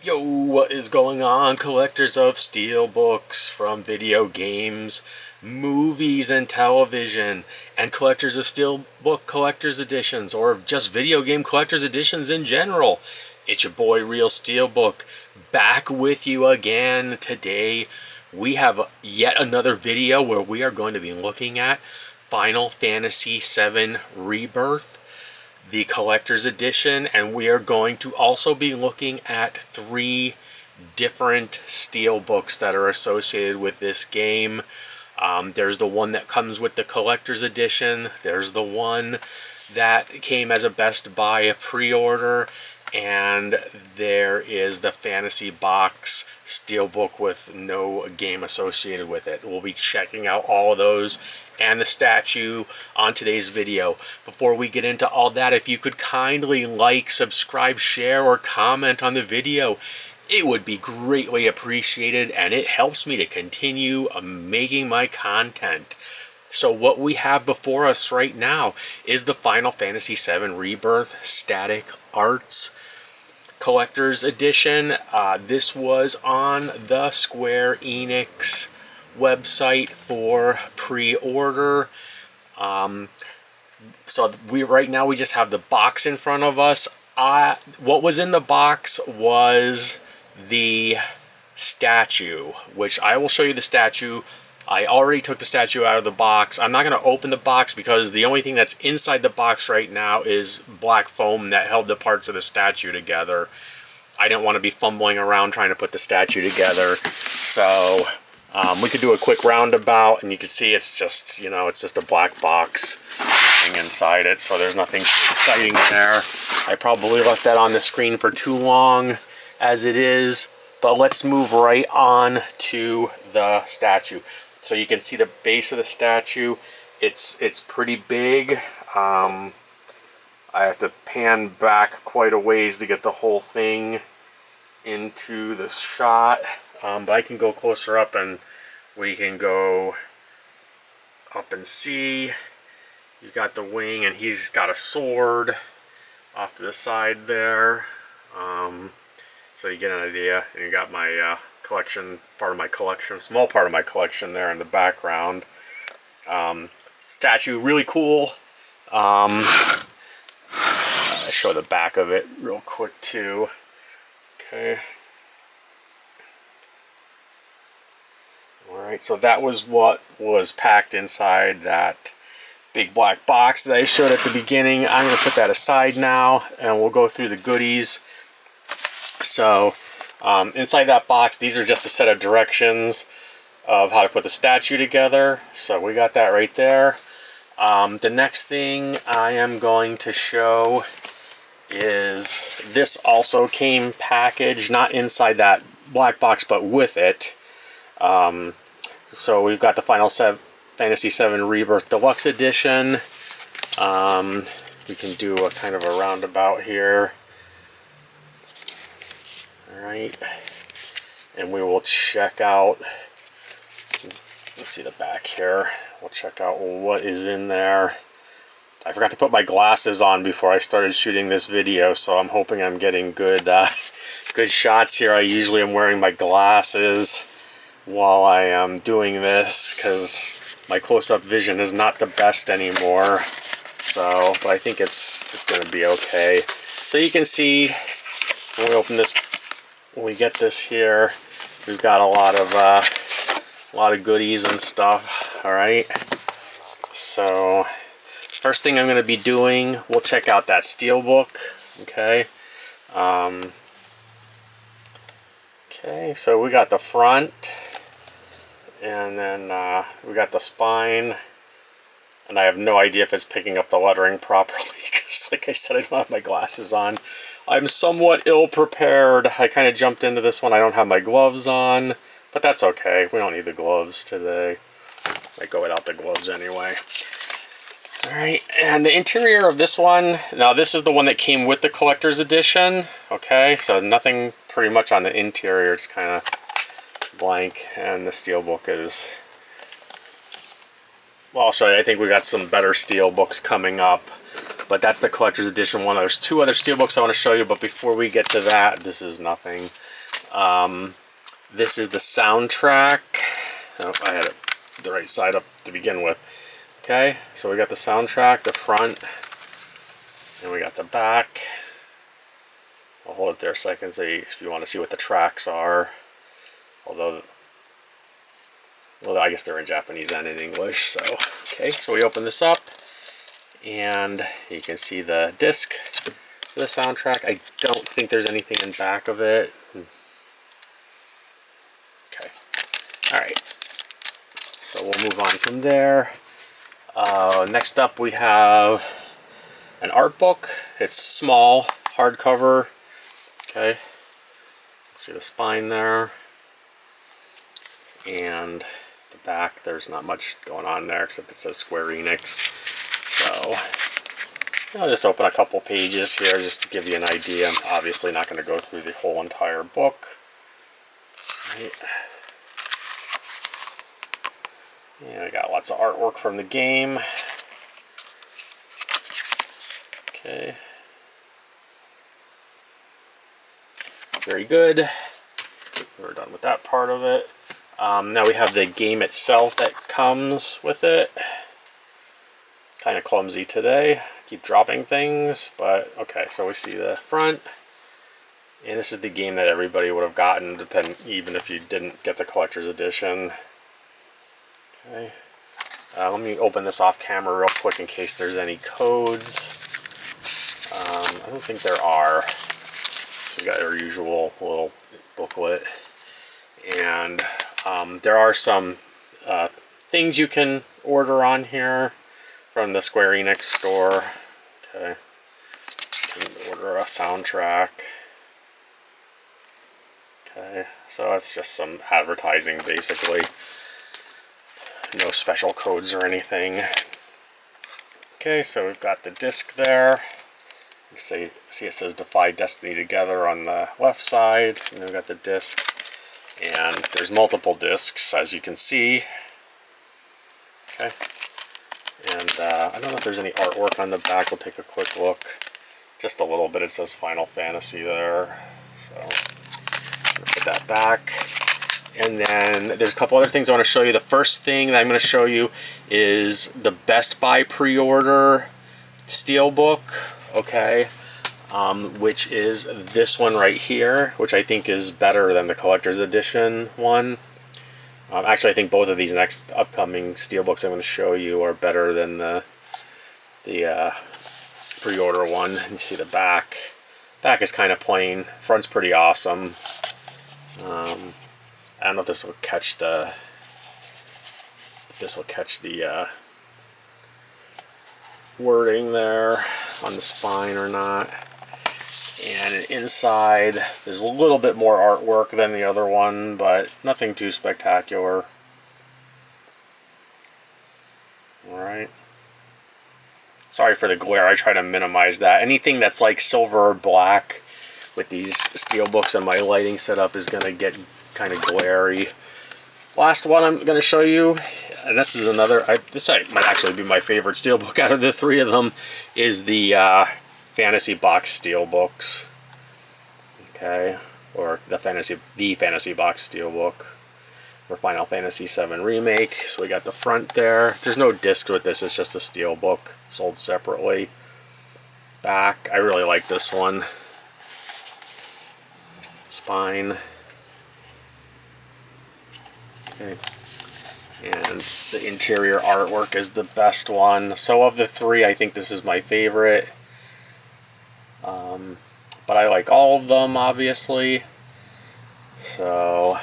Yo, what is going on, collectors of Steelbooks from video games, movies, and television, and collectors of Steelbook collector's editions, or just video game collector's editions in general? It's your boy, Real Steelbook, back with you again. Today, we have yet another video where we are going to be looking at Final Fantasy VII Rebirth, the collector's edition, and we are going to also be looking at 3 different steelbooks that are associated with this game. There's the one that comes with the collector's edition, there's the one that came as a Best Buy pre-order, and there is the Fantasy Box steelbook with no game associated with it. We'll be checking out all of those and the statue on today's video. Before we get into all that, if you could kindly like, subscribe, share, or comment on the video, it would be greatly appreciated, and it helps me to continue making my content. So what we have before us right now is the Final Fantasy VII Rebirth Static Arts Collector's Edition. This was on the Square Enix website for pre-order. So right now we just have the box in front of us. What was in the box was the statue, which I will show you the statue. I already took the statue out of the box. I'm not going to open the box because the only thing that's inside the box right now is black foam that held the parts of the statue together. I didn't want to be fumbling around trying to put the statue together, so we could do a quick roundabout, and you can see it's just, you know, it's just a black box inside it, so there's nothing too exciting there. I probably left that on the screen for too long as it is, but let's move right on to the statue. So you can see the base of the statue. It's pretty big. I have to pan back quite a ways to get the whole thing into the shot. But I can go closer up and we can go up and see. You got the wing, and he's got a sword off to the side there. So you get an idea. And you got my collection, small part of my collection there in the background. Statue, really cool. I'll show the back of it real quick too. Okay. Alright, so that was what was packed inside that big black box that I showed at the beginning. I'm going to put that aside now, and we'll go through the goodies. So, inside that box, these are just a set of directions of how to put the statue together. So we got that right there. The next thing I am going to show is this also came packaged, not inside that black box, but with it. So we've got the Final Fantasy VII Rebirth Deluxe Edition. We can do a kind of a roundabout here. Alright. And we will check out, let's see the back here. We'll check out what is in there. I forgot to put my glasses on before I started shooting this video, so I'm hoping I'm getting good good shots here. I usually am wearing my glasses while I am doing this because my close-up vision is not the best anymore. So, but I think it's going to be okay. So you can see when we open this, when we get this here, we've got a lot of goodies and stuff. All right. So first thing I'm going to be doing, we'll check out that steelbook. Okay. Okay. So we got the front. And then we got the spine, and I have no idea if it's picking up the lettering properly because, like I said, I don't have my glasses on. I'm somewhat ill-prepared. I kind of jumped into this one. I don't have my gloves on, but that's okay. We don't need the gloves today. I go without the gloves anyway. Alright, and the interior of this one, now this is the one that came with the collector's edition. Okay, so nothing pretty much on the interior. It's kind of blank, and the steelbook is, well, I'll show you. I think we got some better steelbooks coming up, but that's the collector's edition one. There's 2 other steelbooks I want to show you, but before we get to that, this is nothing. This is the soundtrack. Oh, I had it the right side up to begin with. Okay, so we got the soundtrack, the front, and we got the back. I'll hold it there a second so if you want to see what the tracks are. Although, well, I guess they're in Japanese and in English. So, okay, so we open this up, and you can see the disc for the soundtrack. I don't think there's anything in back of it. Okay, all right. So we'll move on from there. Next up we have an art book. It's small, hardcover. Okay, see the spine there. And the back, there's not much going on there except it says Square Enix. So I'll just open a couple pages here just to give you an idea. I'm obviously not going to go through the whole entire book. Right. Yeah, I got lots of artwork from the game. Okay. Very good. We're done with that part of it. Now we have the game itself that comes with it. Kind of clumsy today. Keep dropping things, but okay, so we see the front. And this is the game that everybody would have gotten, even if you didn't get the collector's edition. Okay. Let me open this off camera real quick in case there's any codes. I don't think there are. So we got our usual little booklet. And there are some things you can order on here from the Square Enix store. Okay. You can order a soundtrack. Okay, so that's just some advertising basically. No special codes or anything. Okay, so we've got the disc there. You see it says Defy Destiny Together on the left side. And then we've got the disc. And there's multiple discs, as you can see. Okay. And I don't know if there's any artwork on the back. We'll take a quick look. Just a little bit. It says Final Fantasy there. So, I'm going to put that back. And then there's a couple other things I want to show you. The first thing that I'm going to show you is the Best Buy pre-order Steelbook, okay, which is this one right here, which I think is better than the collector's edition one. Actually, I think both of these next upcoming Steelbooks I'm going to show you are better than the pre-order one. You see the back. Back is kind of plain. Front's pretty awesome. I don't know if this will catch the wording there on the spine or not. And inside, there's a little bit more artwork than the other one, but nothing too spectacular. Alright. Sorry for the glare, I try to minimize that. Anything that's like silver or black with these Steelbooks and my lighting setup is going to get kind of glary. Last one I'm going to show you, and this is another, this might actually be my favorite Steelbook out of the three of them, is the Fantasy Box Steelbooks. Okay, or the Fantasy Box Steelbook for Final Fantasy VII Remake. So we got the front there. There's no disc with this, it's just a Steelbook sold separately. Back, I really like this one. Spine. Okay. And the interior artwork is the best one. So of the three, I think this is my favorite. But I like all of them, obviously. So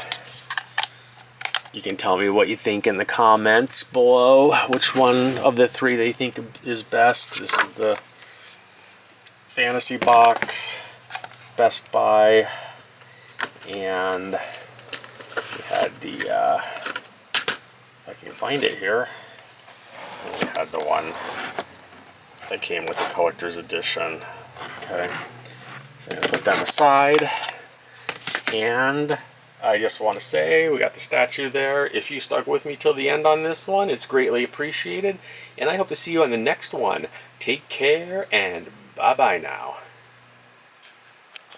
you can tell me what you think in the comments below. Which one of the three they think is best. This is the Fantasy Box, Best Buy, and we had the, if I can find it here, and we had the one that came with the collector's edition. Okay, so I'm going to put them aside, and I just want to say we got the statue there. If you stuck with me till the end on this one, it's greatly appreciated, and I hope to see you on the next one. Take care, and bye-bye now.